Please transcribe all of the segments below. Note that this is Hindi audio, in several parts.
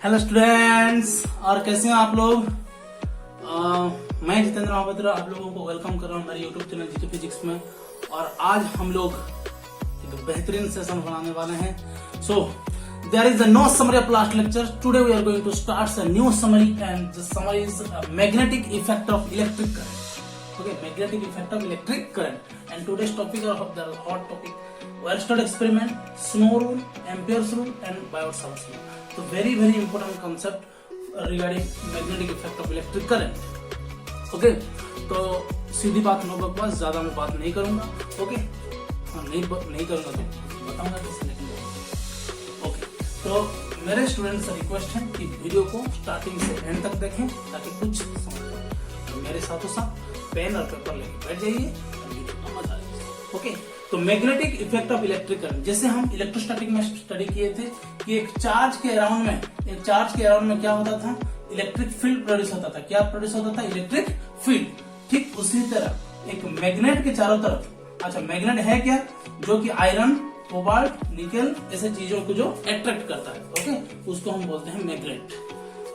हेलो स्टूडेंट्स, और कैसे हैं आप लोग। मैं जितेंद्र महापात्र आप लोगों को वेलकम कर रहा हूं मेरे यूट्यूब चैनल जीके फिजिक्स में। और आज हम लोग एक बेहतरीन सेशन बनाने वाले हैं। So there is no summary of last lecture. Today we are going to start a new summary and the summary is magnetic effect of electric current. Okay, magnetic effect of electric current and today's topic of the hot topic Weierstrass experiment, Snow rule, Ampere's rule and Biot-Savart's law. So very important concept regarding magnetic effect of electric current. Okay, तो सीधी बात, नो बकवास, ज्यादा मैं बात नहीं करूंगा। ओके, नहीं करूंगा तो बताऊंगा कैसे, लेकिन ओके। तो मेरे स्टूडेंट्स से रिक्वेस्ट है कि वीडियो को स्टार्टिंग से एंड तक देखें ताकि कुछ समझ पाए। तो मेरे साथों साथ पेन और पेपर लेके बैठ जाइए और वीडियो का मजा आएगा। ओके, तो magnetic effect of electric current, जैसे हम इलेक्ट्रोस्टैटिक में स्टडी किए थे कि एक चार्ज के अराउंड में क्या होता था, इलेक्ट्रिक फील्ड प्रोड्यूस होता था। क्या प्रोड्यूस होता था? Electric field. ठीक उसी तरह एक मैग्नेट के चारों तरफ, अच्छा मैग्नेट है क्या, जो कि आयरन, कोबाल्ट, निकेल ऐसे चीजों को जो अट्रैक्ट करता है। ओके, उसको हम बोलते हैं मैग्नेट।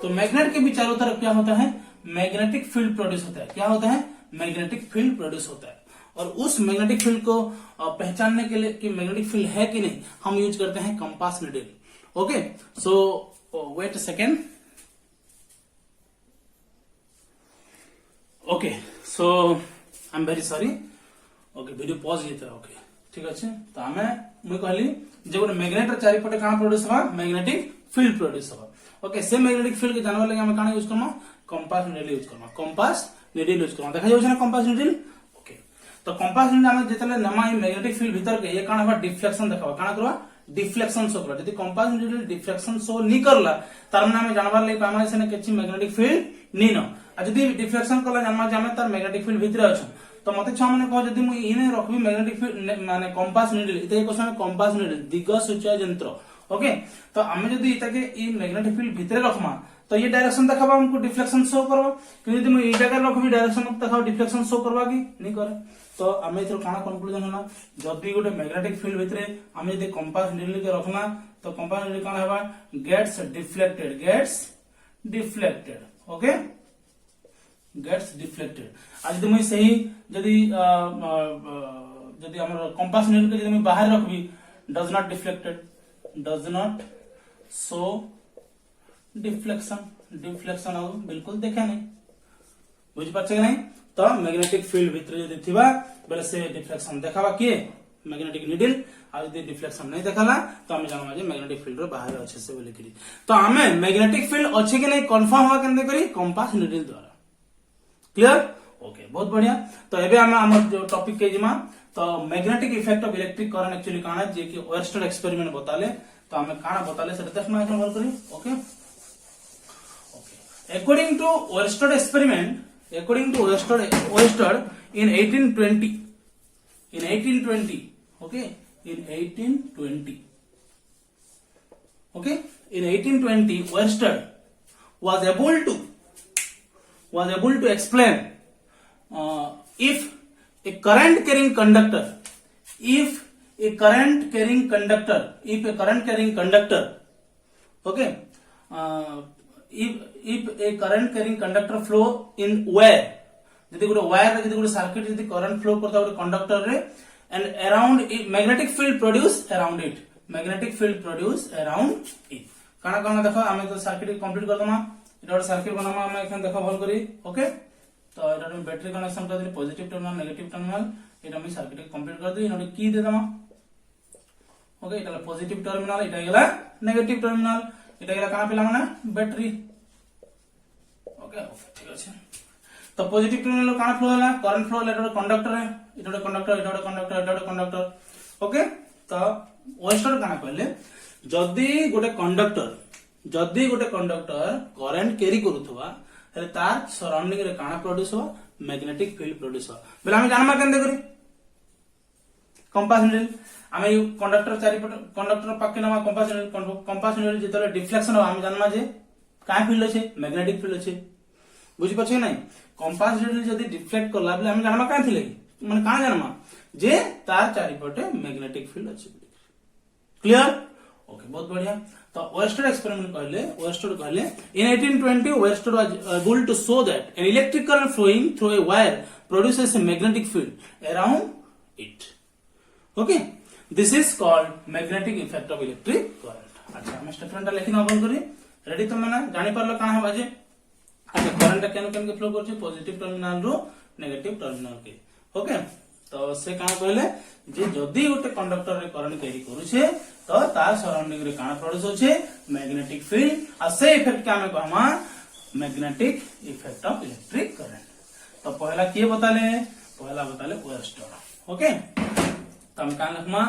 तो मैग्नेट के भी चारों तरफ क्या होता है, मैग्नेटिक फील्ड प्रोड्यूस होता है। क्या होता है? मैग्नेटिक फील्ड प्रोड्यूस होता है। और उस मैग्नेटिक फील्ड को पहचानने के लिए कि मैग्नेटिक फील्ड है कि नहीं, हम यूज करते हैं compass needle. Okay, so wait a second. Okay, so I am very sorry. Okay, video pause ये था। ओके, ठीक अच्छे। तो मैं कहली जे गोटे मैग्नेट चारिपटे काना प्रोड्यूस हवा, मैग्नेटिक फील्ड प्रोड्यूस हवा। ओके, से मैग्नेटिक फील्ड के जानवा लगे हमें काना यूज करना, कंपास नीडल यूज करना। कंपास नीडल यूज करना, देखा जाउछ ना कंपास नीडल। तो कंपास नीडल आमे जेतले नमा ई मैग्नेटिक फील्ड भीतर के ये काना बा डिफ्लेक्शन देखावा, काना करवा डिफ्लेक्शन शो करवा। यदि कंपास नीडल डिफ्लेक्शन शो नी करला तार माने हमें जानबार ले पामा से ने केछि मैग्नेटिक फील्ड नी न। आ यदि डिफ्लेक्शन करला जानमा जामे तार मैग्नेटिक फील्ड भीतर अछि। तो मते छ माने कह यदि मु इने रखबी मैग्नेटिक फील्ड माने कंपास नीडल, इते को समय कंपास नीडल दिग सूचय यंत्र। ओके, तो आमे यदि इताके ई मैग्नेटिक फील्ड भीतर रखमा तो ये डायरेक्शन देखाबा, हमको डिफ्लेक्शन शो करबा। कि यदि मु ई जगह रखबी डायरेक्शन देखाबा, डिफ्लेक्शन शो करबा कि नी करे। तो आमे इथरो काना कंक्लूजन होला, जदि गोटे मैग्नेटिक फील्ड भितरे आमे यदि कंपास नीडल के रखना तो कंपास नीडल काना हेबा, gets deflected. Okay, gets deflected. आज यदि मैं सही यदि हमर कंपास नीडल के यदि मैं बाहर रखबी, डज नॉट शो डिफ्लेक्शन हो बिल्कुल देखे नहीं, बुझ पाछे नहीं। तो मैग्नेटिक फील्ड भीतर यदि थिबा बेले से डिफ्लेक्शन देखाबा किए मैग्नेटिक नीडल। आ यदि डिफ्लेक्शन नहीं देखाला तो हम जानबा जे मैग्नेटिक फील्ड रो बाहर अच्छे से बोले करी। तो हमें मैग्नेटिक फील्ड अच्छे के नहीं कंफर्म हुआ केंदे करी, कंपास नीडल द्वारा। क्लियर? ओके, बहुत बढ़िया। तो एबे हम जो टॉपिक के जिमा तो magnetic effect of electric current actually काना जे कि वेयरस्ट्रास एक्सपेरिमेंट बताले। तो हमें काना बताले से देखना है हम करी। Okay, according to Weierstrass experiment, in 1820, okay, in 1820 Weierstrass was able to explain if a current carrying conductor, okay, if a current carrying conductor flow in wire, यदि गोटे वायर रे यदि गोटे सर्किट यदि करंट फ्लो करता गोटे कंडक्टर रे and around it magnetic field produce around it, काना काना देखो हमें तो सर्किट कंप्लीट कर दमा। एटा गोटे सर्किट बनामा हमें एखन देखो भल करी। ओके, तो एटा बैटरी कनेक्शन कर दे, पॉजिटिव टर्मिनल नेगेटिव टर्मिनल, एटा हम सर्किट कंप्लीट कर दे। इनोटे की दे दमा। ओके, एटा पॉजिटिव टर्मिनल, एटा गेला नेगेटिव टर्मिनल, एटा गेला काना पिला माने बैटरी। ओके, ठीक আছে। तो पॉजिटिव टर्मिनल काना फ्लो होला, करंट फ्लो होला, एटा कंडक्टर है, एटा कंडक्टर। ओके, तो वेयरस्ट्रास काना कहले जदी गोटे कंडक्टर करंट कैरी करूथवा हेले तार सराउंडिंग रे काना प्रोड्यूस हो, मैग्नेटिक फील्ड प्रोड्यूस हो। बेला हम जानबा केंदे करी, कंपास नीडल आमे कंडक्टर चारिपट कंडक्टर पाके नमा कंपास नीडल जेतले डिफ्लेक्शन हो हम जानबा जे का फील्ड अछि, मैग्नेटिक फील्ड अछि। बुझी पछे नहीं, कंपास नीडल जदी डिफ्लेक्ट करला बेले हम जानबा का थिले, माने का जानबा जे तार चारिपटे मैग्नेटिक फील्ड अछि। क्लियर? ओके, बहुत बढ़िया। तो वेस्टेड एक्सपेरिमेंट कहले in 1820 Oersted was able to show that an electric current flowing through a wire produces a magnetic field around it. Okay, this is called magnetic effect of electric current. अच्छा हम स्टेटमेंट लिखि न बंद करी रेडी. तुम माने जानि परलो काना हेबा जे अच्छा करंट केन केन के फ्लो करछे पॉजिटिव टर्मिनल रो नेगेटिव टर्मिनल के. ओके, तो से काना कहले जे जदी गोटे कंडक्टर रे करंट कैरी करूछे तो तार सराउंडिंग रे काना प्रोड्यूस होछे मैग्नेटिक फील्ड आ से इफेक्ट के हमें कहमा magnetic effect of electric current. तो पहला के बताले वेस्टेड. ओके, तो हम कान लिखमा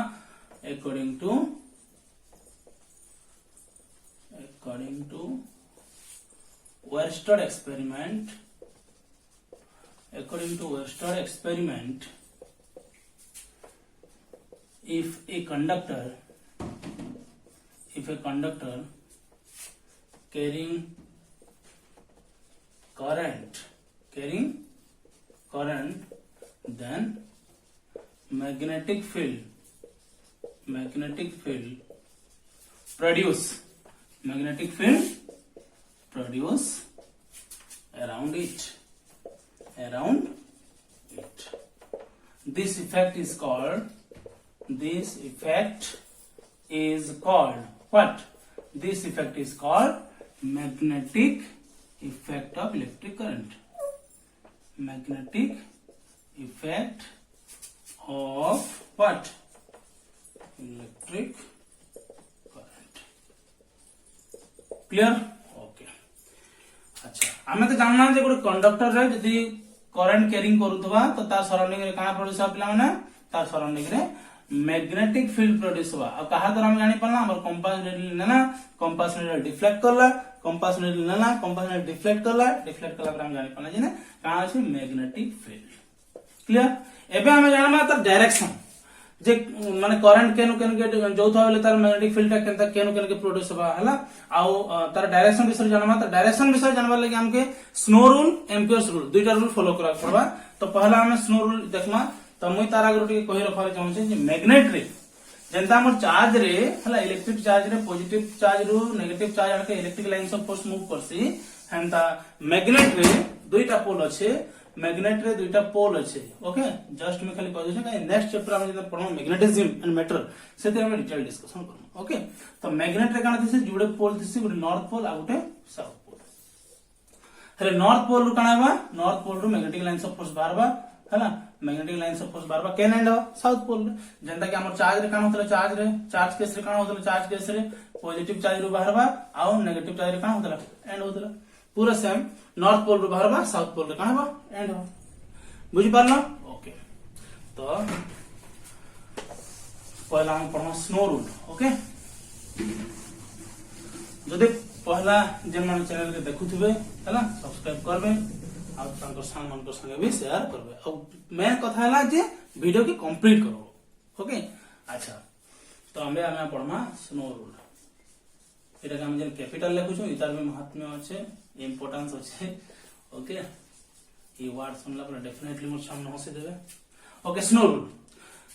according to Oersted experiment if a conductor carrying current then magnetic field produce around it. This effect is called what? This effect is called magnetic effect of electric current. Magnetic effect of what? Electric current. Clear? Okay. अच्छा आमे तो जानना जे गोटे कंडक्टर रे यदि करंट कैरिंग करूथबा तो तार सराउंडिंग रे काना प्रोड्यूस पिला माने तार सराउंडिंग रे मैग्नेटिक फील्ड प्रोड्यूस हुआ. अब कहा द्वारा हम जानी पड़ना हमर कंपास नीडल लेना कंपास नीडल डिफ्लेक्ट करला कंपास नीडल लेना कंपास नीडल डिफ्लेक्ट करला पर हम जानी पड़ना जे ने का अछि मैग्नेटिक फील्ड. क्लियर? एबे हम जानमा तार डायरेक्शन जे माने करंट केनु के जोथा होले तार मैग्नेटिक फील्ड ता केनु के प्रोड्यूस हुआ हला आ तार डायरेक्शन विषय जानमा. तार डायरेक्शन विषय जानबा लागि हमके स्नो रूल एम्पियर्स रूल दुईटा रूल फॉलो करा पड़बा. तो पहला हम स्नो रूल देखमा. तो मुई तार आगे टिके कहि रखा चाहूछे जे मैग्नेट रे जेंता हमर चार्ज रे हला इलेक्ट्रिक चार्ज रे पॉजिटिव चार्ज रो नेगेटिव चार्ज आके electric lines of force move करसी हेंता मैग्नेट रे दुईटा पोल अच्छे. ओके, जस्ट मैं खाली कह दे छै नेक्स्ट चैप्टर हम जे पढो मैग्नेटिज्म एंड मैटर सेते हम डिटेल डिस्कशन करम. ओके, तो मैग्नेट रे काना दिसे जुडे पोल दिसे गुटे नॉर्थ पोल आ गुटे साउथ पोल. हेले नॉर्थ पोल रु काना बा नॉर्थ पोल रु मैग्नेटिक लाइंस ऑफ फोर्स बारबा हला मैग्नेटिक लाइंस ऑफ फोर्स बारबा केन एंड साउथ पोल रे जेंता कि हमर चार्ज रे काना होतले चार्ज केस रे काना होतले चार्ज केस रे पॉजिटिव चार्ज रु बाहरबा आ नेगेटिव चार्ज रे काना होतला एंड होतला. पूरा सेम नॉर्थ पोल रु बाहरबा साउथ पोल रे काना बा एंड हो. बुझी पारलो? ओके, तो पहला हम पढ़ो स्नो रूल. ओके, जदि पहला जेन मन चैनल के देखुथिबे हला सब्सक्राइब करबे आ तांकर संग मन को संगे भी शेयर करबे. अब मेन कथा हला जे वीडियो के कंप्लीट करो. ओके, अच्छा तो हमें पढ़मा स्नो रूल. एटा हम जेन कैपिटल लिखुछु इतार में महत्व अच्छे इंपोर्टेंस अच्छे. ओके, ये वर्ड सुनला पर डेफिनेटली मोर सामने हंसी देबे. Okay, snow rule.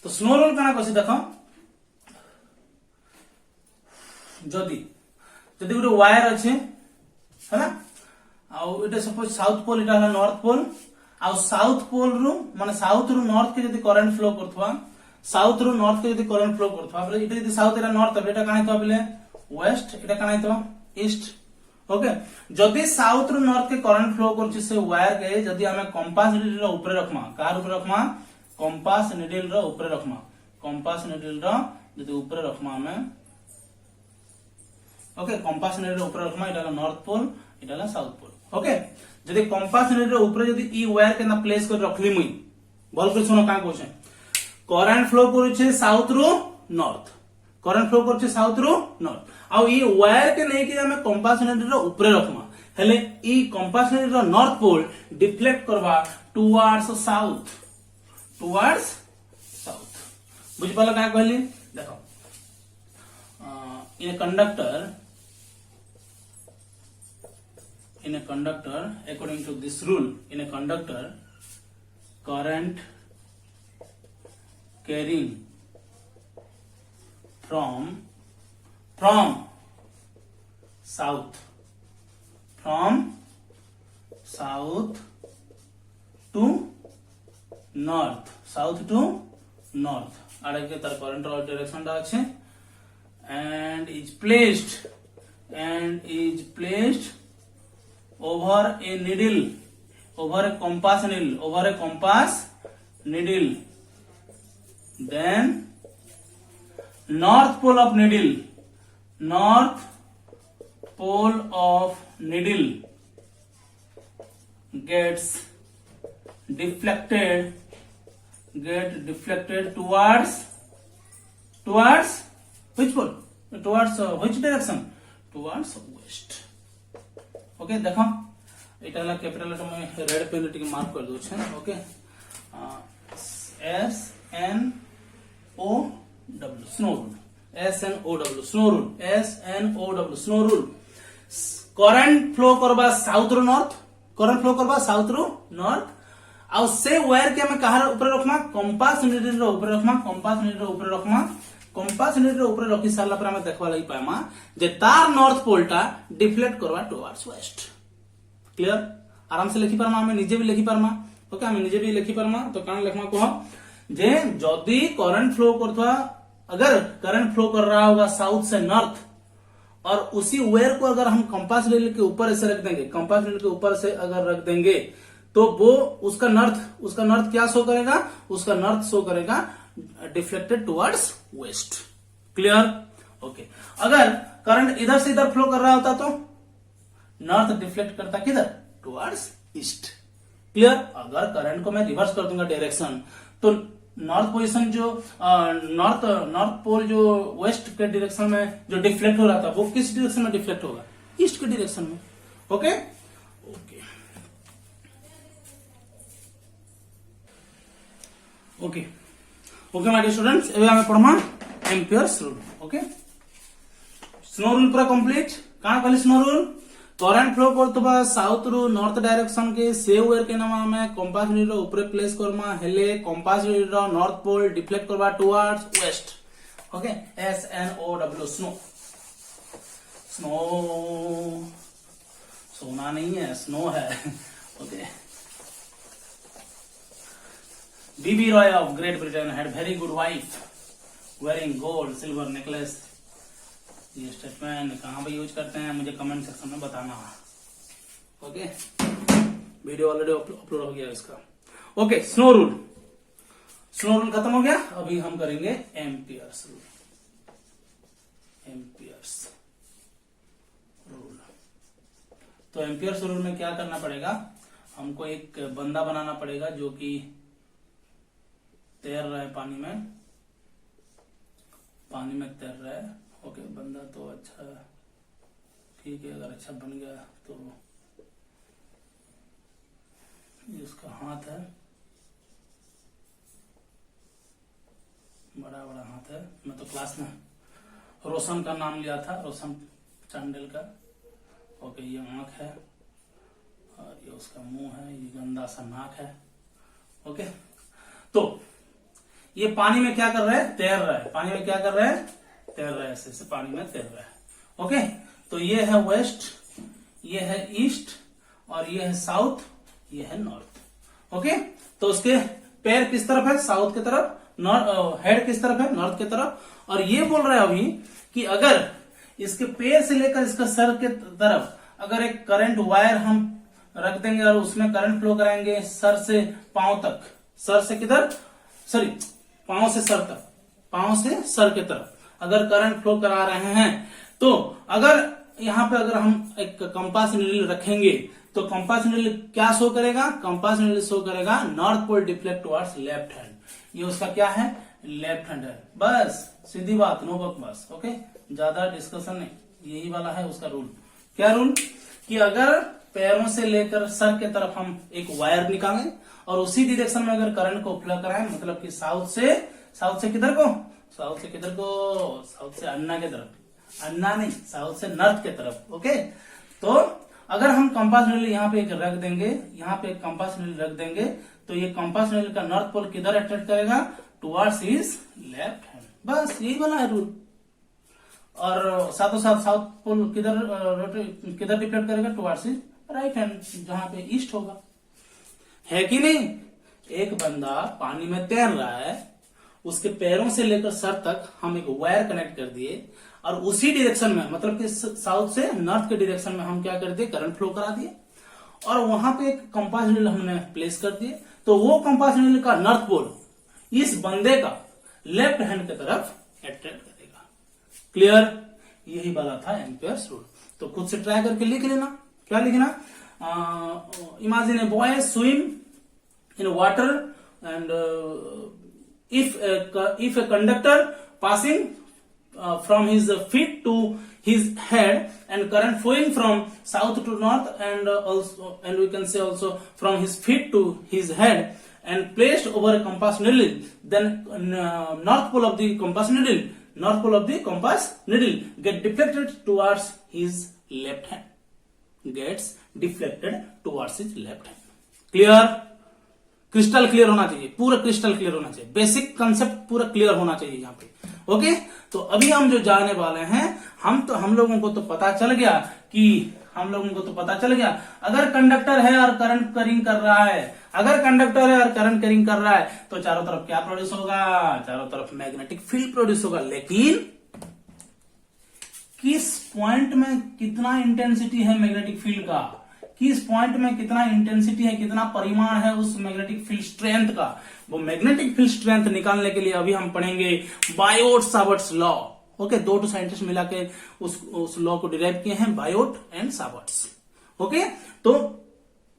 तो स्नो रूल काना कसी देखो जदी गोटे वायर अच्छे है आ सपोज साउथ पोल इटा हला नॉर्थ पोल आ साउथ पोल रु माने साउथ रु नॉर्थ के जदी करंट फ्लो करथवा साउथ रु नॉर्थ के जदी करंट फ्लो करथवा बले इटा जदी साउथ एटा नॉर्थ एटा काना हितवा बले वेस्ट एटा काना हितवा ईस्ट. ओके, जदी साउथ रु नॉर्थ के करंट फ्लो करछि से वायर के जदी हमें कंपास नीडल रो ऊपर रखमा कार ऊपर रखमा कंपास नीडल रो ऊपर रखमा कंपास नीडल रो जदी ऊपर रखमा हमें ओके कंपास नीडल रो ऊपर रखमा इटा नॉर्थ पोल इटा साउथ पोल. ओके, जदी कंपास नीडल रो ऊपर जदी ई वायर के ना प्लेस कर रखली मुई भल कर सुनो का कहछे करंट फ्लो करूछे साउथ रु नॉर्थ करंट फ्लो करछे साउथ रु नॉर्थ आ ई वायर के नै कि हमें कंपास नीडल रो ऊपर रखमा हेले ई कंपास नीडल रो नॉर्थ पोल डिफ्लेक्ट करबा टुवर्ड्स साउथ बुझ पाला का कहली. देखो इन a conductor according to this rule in a conductor current carrying from south, from south to north, south to north आड़े तार करंट डायरेक्शन আছে and is placed over a needle, over a compass needle, then north pole of needle gets deflected towards which pole? Towards which direction? Towards west. Okay, देखो इटा ला कैपिटल लेटर में रेड पेन टिके मार्क कर दो छे. Okay, S N O W snow rule, S N O W snow rule, S N O W snow rule. Current flow करबा साउथ रो नॉर्थ, करंट फ्लो करबा साउथ रो नॉर्थ. आउ से वायर के हमें कहार ऊपर रखमा, कंपास नीडल रो ऊपर रखमा, कंपास नीडल रो ऊपर रखमा. कंपास नीडल रो ऊपर रखी सारला पर हमें देखवा लगी पाएमा जे तार नॉर्थ पोल टा डिफ्लेक्ट करवा टुवर्ड्स वेस्ट. क्लियर? आराम से लिखि पारमा, हमें निजे भी लिखि पारमा. ओके, हमें निजे भी लिखि पारमा. तो कान लिखमा को जे जदी करंट फ्लो करथवा, अगर करंट फ्लो कर रहा होगा साउथ से नॉर्थ और उसी वायर को अगर हम कंपास नीडल के ऊपर ऐसे रख देंगे, कंपास नीडल के ऊपर से अगर रख देंगे तो वो उसका नॉर्थ क्या शो करेगा? उसका नॉर्थ शो करेगा deflected towards waste. Clear? Okay. अगर करंट इधर से इधर फ्लो कर रहा होता तो नॉर्थ डिफ्लेक्ट करता किधर? Towards east. क्लियर? अगर करंट को मैं रिवर्स कर दूंगा डायरेक्शन तो नॉर्थ पोजीशन जो नॉर्थ पोल जो वेस्ट के डायरेक्शन में जो डिफ्लेक्ट हो रहा था वो किस डायरेक्शन में डिफ्लेक्ट होगा? ईस्ट के डायरेक्शन में. Okay okay okay okay my dear students, एबे हमें पढ़मा Ampere's rule. Okay, snow rule पूरा कंप्लीट. काना कहले स्नो रूल? करंट फ्लो करतबा साउथ रु नॉर्थ डायरेक्शन के से वायर के नाम हमें कंपास नीडल रो ऊपर प्लेस करमा, हेले कंपास नीडल रो नॉर्थ पोल डिफ्लेक्ट करबा towards waste. Okay, S N O W snow. Snow सोना नहीं है, स्नो है. Okay. B.B. Roy of Great Britain had very good wife wearing gold, silver necklace. ये स्टेटमेंट कहाँ पे यूज करते हैं मुझे कमेंट सेक्शन में बताना. ओके, वीडियो ऑलरेडी अपलोड हो गया इसका. ओके, स्नो रूल खत्म हो गया. अभी हम करेंगे एम्पियर्स रूल. Amperes rule. तो एम्पियर्स रूल में क्या करना पड़ेगा? हमको एक बंदा बनाना पड़ेगा जो कि तैर रहा है पानी में तैर रहा है. ओके, बंदा तो अच्छा ठीक है. अगर अच्छा बन गया तो इसका हाथ है, बड़ा हाथ है. मैं तो क्लास में रोशन का नाम लिया था, रोशन चांडेल का. ओके, ये आंख है और ये उसका मुंह है, ये गंदा सा नाक है. ओके, तो ये पानी में क्या कर रहा है? तैर रहा है. पानी में क्या कर रहा है? तैर रहा है. ऐसे पानी में तैर रहा है. ओके, तो ये है वेस्ट, ये है ईस्ट और ये है साउथ, ये है नॉर्थ. ओके, तो उसके पैर किस तरफ है? साउथ की तरफ. हेड किस तरफ है? नॉर्थ की तरफ. और ये बोल रहा है अभी कि अगर इसके पैर से लेकर इसका सर के तरफ अगर एक करंट वायर हम रख देंगे और उसमें करंट फ्लो कराएंगे सर से पांव तक, सर से किधर? सॉरी, पांव से सर तक, पांव से सर के तरफ अगर करंट फ्लो करा रहे हैं तो अगर यहाँ पे अगर हम एक कंपास नीडल रखेंगे तो कंपास नीडल क्या शो करेगा? कंपास नीडल शो करेगा north pole deflect towards left hand. ये उसका क्या है? लेफ्ट हैंड है. बस सीधी बात, नो बकवास. ओके, ज्यादा डिस्कशन नहीं, यही वाला है उसका रूल. क्या रूल? कि अगर पैरों से लेकर सर के तरफ हम एक वायर निकालें और उसी डायरेक्शन में अगर करंट को फ्लो कराएं, मतलब कि साउथ से किधर को? साउथ से किधर को? साउथ से अन्ना के तरफ. अन्ना नहीं, साउथ से नॉर्थ के तरफ. ओके, तो अगर हम कंपास नीडल यहाँ पे एक रख देंगे, यहाँ पे एक कंपास नीडल रख देंगे तो ये कंपास नीडल का नॉर्थ पोल किधर अट्रैक्ट करेगा? Towards his left hand. बस यही वाला है रूल. और साथों साथ साउथ पोल किधर किधर डिफ्लेक्ट करेगा, टुवर्ड्स इज राइट हैंड, जहां पे ईस्ट होगा, है कि नहीं। एक बंदा पानी में तैर रहा है, उसके पैरों से लेकर सर तक हम एक वायर कनेक्ट कर दिए और उसी डायरेक्शन में, मतलब कि साउथ से नॉर्थ के डायरेक्शन में हम क्या कर दिए, करंट फ्लो करा दिए और वहां पे एक कंपास नीडल हमने प्लेस कर दिए। तो वो कंपास नीडल का नॉर्थ पोल इस बंदे का लेफ्ट हैंड की तरफ अट्रैक्ट करेगा। क्लियर, यही वाला था एम्पियर्स रूल। तो खुद से ट्राई करके लिख लेना। क्या लिखना, imagine a boy swim in water and if a conductor passing from his feet to his head and current flowing from south to north and we can say also from his feet to his head and placed over a compass needle, then north pole of the compass needle get deflected towards his left hand, clear, crystal clear होना चाहिए, पूरा क्रिस्टल क्लियर होना चाहिए, बेसिक कंसेप्ट पूरा क्लियर होना चाहिए यहाँ पे। ओके, तो अभी हम जो जाने वाले हैं, हम लोगों को तो पता चल गया अगर कंडक्टर है और करंट करिंग कर रहा है, तो चारों तरफ क्या प्रोड्यूस होगा, चारों तरफ मैग्नेटिक फील्ड प्रोड्यूस होगा। लेकिन किस पॉइंट में कितना इंटेंसिटी है मैग्नेटिक फील्ड का, किस पॉइंट में कितना इंटेंसिटी है, कितना परिमाण है उस मैग्नेटिक फील्ड स्ट्रेंथ का, वो मैग्नेटिक फील्ड स्ट्रेंथ निकालने के लिए अभी हम पढ़ेंगे बायोट-सावर्ट्स लॉ। ओके, दो साइंटिस्ट मिला के उस लॉ को डिराइव किए हैं, बायोट एंड सावर्ट्स। ओके, तो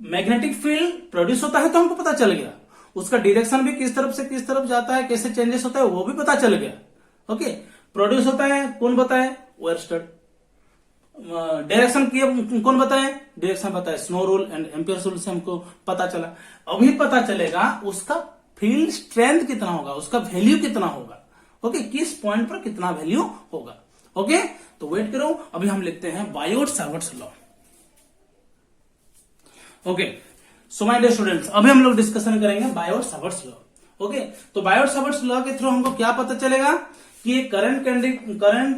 मैग्नेटिक फील्ड प्रोड्यूस होता है तो हमको पता चल गया, उसका डायरेक्शन भी किस तरफ जाता है, कैसे चेंजेस होता है वो भी पता चल गया। ओके, प्रोड्यूस होता है कौन बताए, ओयरस्टेड। डायरेक्शन कौन बताए, डायरेक्शन बताए snow rule and amperes rule से हमको पता चला। अभी पता चलेगा उसका फील्ड स्ट्रेंथ कितना होगा, उसका वैल्यू कितना होगा। ओके, किस पॉइंट पर कितना वैल्यू होगा। ओके, तो वेट करो, अभी हम लिखते हैं Biot-Savart's law. Okay, so my dear students, अभी हम लोग डिस्कशन करेंगे बायोट-सावर्ट्स लॉ। ओके, तो बायोट-सावर्ट्स लॉ के थ्रू हमको क्या पता चलेगा कि करंट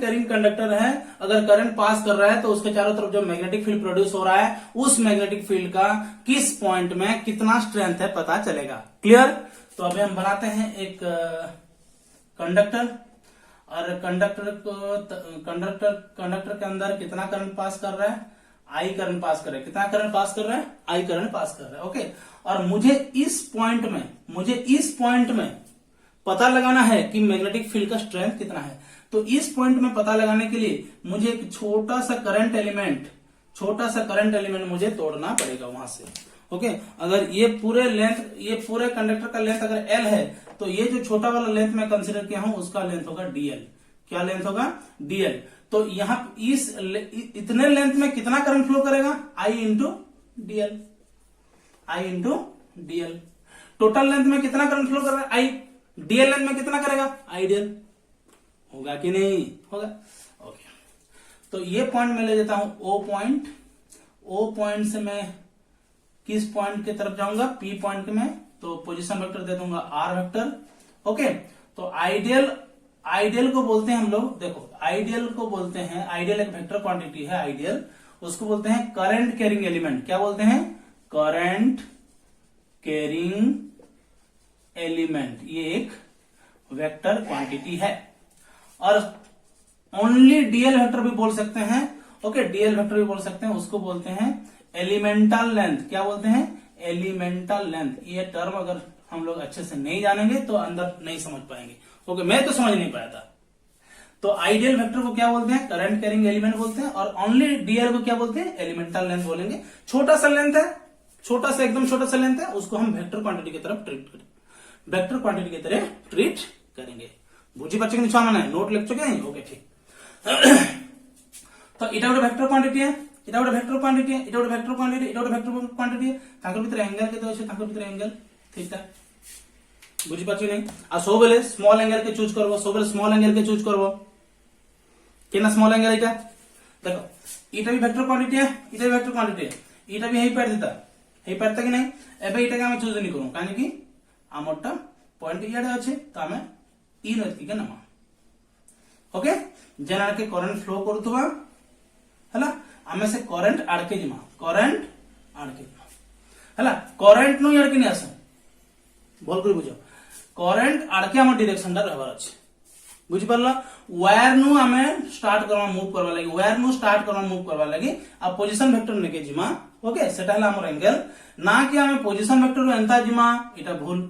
कैरिंग कंडक्टर है, अगर करंट पास कर रहा है तो उसके चारों तरफ जो मैग्नेटिक फील्ड प्रोड्यूस हो रहा है, उस मैग्नेटिक फील्ड का किस पॉइंट में कितना स्ट्रेंथ है पता चलेगा। क्लियर, तो अभी हम बनाते हैं एक कंडक्टर और कंडक्टर के अंदर कितना करंट पास कर रहा है, आई करंट पास कर रहा है। कितना करंट पास कर रहा है, आई करंट पास कर रहा है। ओके, और मुझे इस पॉइंट में पता लगाना है कि मैग्नेटिक फील्ड का स्ट्रेंथ कितना है। तो इस पॉइंट में पता लगाने के लिए मुझे एक छोटा सा करंट एलिमेंट मुझे तोड़ना पड़ेगा वहां से। ओके, अगर ये पूरे कंडक्टर का लेंथ अगर एल है, तो ये जो छोटा वाला लेंथ मैं कंसीडर किया हूं उसका लेंथ होगा डीएल। क्या लेंथ होगा, डीएल। तो यहां इतने लेंथ में कितना करंट फ्लो करेगा, आई इंटू डीएल। टोटल लेंथ में कितना करंट फ्लो कर रहा है, आई। डीएल लेंथ में कितना करेगा, आइडियल। होगा कि नहीं होगा। ओके, तो ये पॉइंट मैं ले लेता हूं ओ पॉइंट से मैं किस पॉइंट की तरफ जाऊंगा, पी पॉइंट में, तो पोजीशन वेक्टर दे दूंगा आर वेक्टर। ओके, तो आइडियल को बोलते हैं हम लोग, देखो आइडियल को बोलते हैं, आइडियल एक वेक्टर क्वांटिटी है, आइडियल उसको बोलते हैं करंट कैरिंग एलिमेंट। क्या बोलते हैं, करंट कैरिंग एलिमेंट। ये एक वेक्टर क्वांटिटी है और ओनली डीएल वेक्टर भी बोल सकते हैं। ओके, डीएल वेक्टर भी बोल सकते हैं, उसको बोलते हैं एलिमेंटल लेंथ। क्या बोलते हैं, एलिमेंटल लेंथ। ये टर्म अगर हम लोग अच्छे से नहीं जानेंगे तो अंदर नहीं समझ पाएंगे। ओके, मैं तो समझ नहीं पाया था। तो आइडियल वेक्टर को क्या बोलते हैं, करंट कैरिंग एलिमेंट बोलते हैं, और ओनली डीएल को क्या बोलते हैं, एलिमेंटल लेंथ बोलेंगे। छोटा सा लेंथ है, एकदम छोटा सा लेंथ है, उसको हम वेक्टर क्वांटिटी की तरफ ट्रीट करेंगे। बुझी बच्चे नीचे आना है, नोट लिख चुके हैं। ओके, ठीक। तो इटा गोटे वेक्टर क्वांटिटी है, इटा गोटे वेक्टर क्वांटिटी है, इटा गोटे वेक्टर क्वांटिटी, इटा गोटे वेक्टर क्वांटिटी है। तांकर भीतर एंगल केते अछि, तांकर भीतर एंगल थीटा। बुझी पाछी नहीं। आ सब बेले स्मॉल एंगल के चूज करबो, सब बेले स्मॉल एंगल के चूज करबो। केना स्मॉल एंगल इटा देखो, इटा भी वेक्टर क्वांटिटी है, इटा भी वेक्टर क्वांटिटी है, इटा भी हेई पारता कि नहीं। एबे इटा के हम चूज नहीं करू, काहे कि आमरटा पॉइंट इयाडे अछि, तो हमें इन एतिके नमा। ओके जेना के करंट फ्लो करूथबा हला आमे से करंट आड़के जिमा करंट आड़के हला करंट नु आड़के नि आसे भल कर बुझो करंट आड़के हम डायरेक्शन दा रहबार अछि बुझि परला वायर नु आमे स्टार्ट करवा मूव करवा लागि वायर नु स्टार्ट करवा मूव करवा लागि आ पोजीशन वेक्टर नेके जिमा ओके सेटा हला हमर एंगल ना कि आमे पोजीशन वेक्टर रो एंता जिमा इटा भूल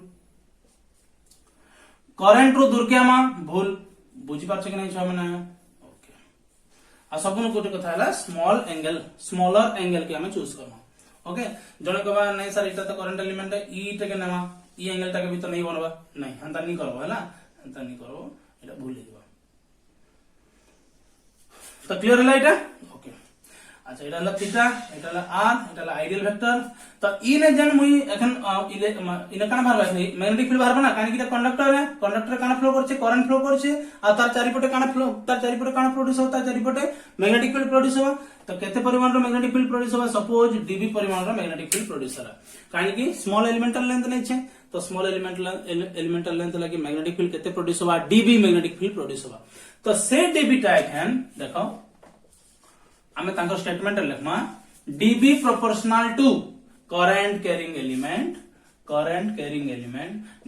करंट रो दूर के आमा भूल बुझि पाछ कि नै छ माने ओके आ सबनु कोटे कथा हला स्मॉलर एंगल के आमे चूज करबा ओके जने कहबा नै सर इटा तो करंट एलिमेंट है ई टे के नेमा ई एंगल टा के भी तो नहीं बनबा नहीं हंता नहीं करबो हला हंता नहीं करबो एटा भूल जेबा तो क्लियर हला इटा ओके अच्छा एटा हला थीटा एटा हला आर एटा हला आइडियल वेक्टर तो ई ने जन मुई एखन इने काना भारबा छै मैग्नेटिक फील्ड भारबा ना कानी कि कंडक्टर है कंडक्टर काना फ्लो करछे करंट फ्लो करछे आ तार चारिपटे काना फ्लो प्रोड्यूस होता चारिपटे मैग्नेटिक फील्ड प्रोड्यूस होबा तो केते परिमाण रो मैग्नेटिक फील्ड प्रोड्यूस होबा सपोज डीबी परिमाण रो मैग्नेटिक फील्ड प्रोड्यूस होला कानी कि स्मॉल एलिमेंटल लेंथ नै छै तो स्मॉल एलिमेंटल लेंथ लगी मैग्नेटिक फील्ड केते प्रोड्यूस होबा डीबी मैग्नेटिक फील्ड प्रोड्यूस होबा तो से डीबी टा एखन देखो हमें तांको स्टेटमेंट लिखमा dB proportional to current carrying element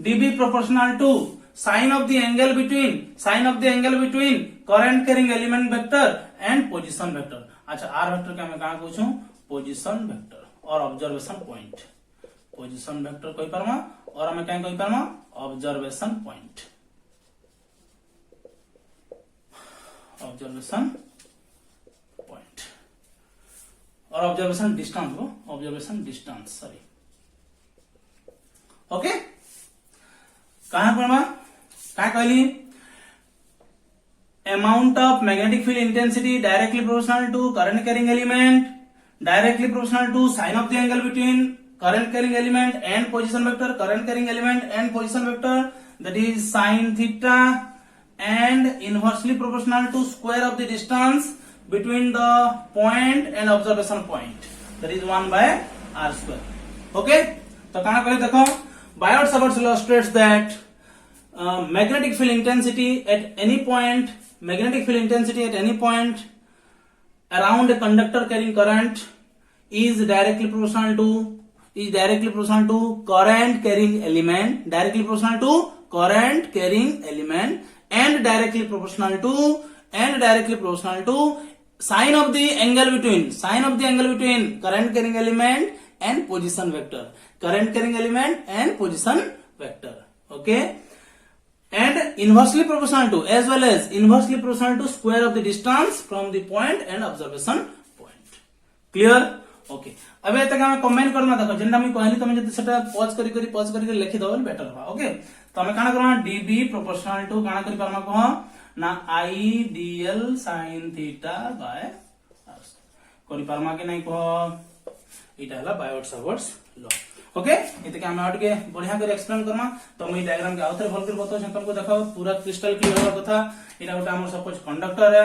dB proportional to sine of the angle between current carrying element vector and position vector अच्छा आर वेक्टर के हमें कहां पूछूं पोजीशन वेक्टर और ऑब्जर्वेशन पॉइंट पोजीशन वेक्टर कोई परमा और हमें क्या कोई परमा ऑब्जर्वेशन पॉइंट और ऑब्जर्वेशन डिस्टेंस सॉरी ओके कहां परमा क्या कहली amount of magnetic field intensity directly proportional to current carrying element directly proportional to sine of the angle between current carrying element and position vector current carrying element and position vector that is sine theta and inversely proportional to square of the distance between the point and observation point that is 1 by r square okay तो कहां करे देखो Biot-Savart's law states that magnetic field intensity at any point around a conductor carrying current is directly proportional to current carrying element and directly proportional to sine of the angle between current carrying element and position vector okay and inversely proportional to square of the distance from the point and observation point clear okay अबे तक हम कमेंट करना देखो जेंडा मी कहली तमे जति सेटा पॉज करी लिखि दबल बेटर बा ओके तमे काना करना db प्रोपोर्शनल टू काना करी परमा कह ना ideal sin theta bye r करी परमा के नहीं कह इटा हला बायोट-सावर्ट्स लॉ ओके इते के हम आउट के बढ़िया कर एक्सप्लेन करमा तो मैं डायग्राम के आउथरे भल कर बतो छ तुमको देखो पूरा क्रिस्टल क्लियर होगा कथा इटा गोटा हमर सपोज कंडक्टर रे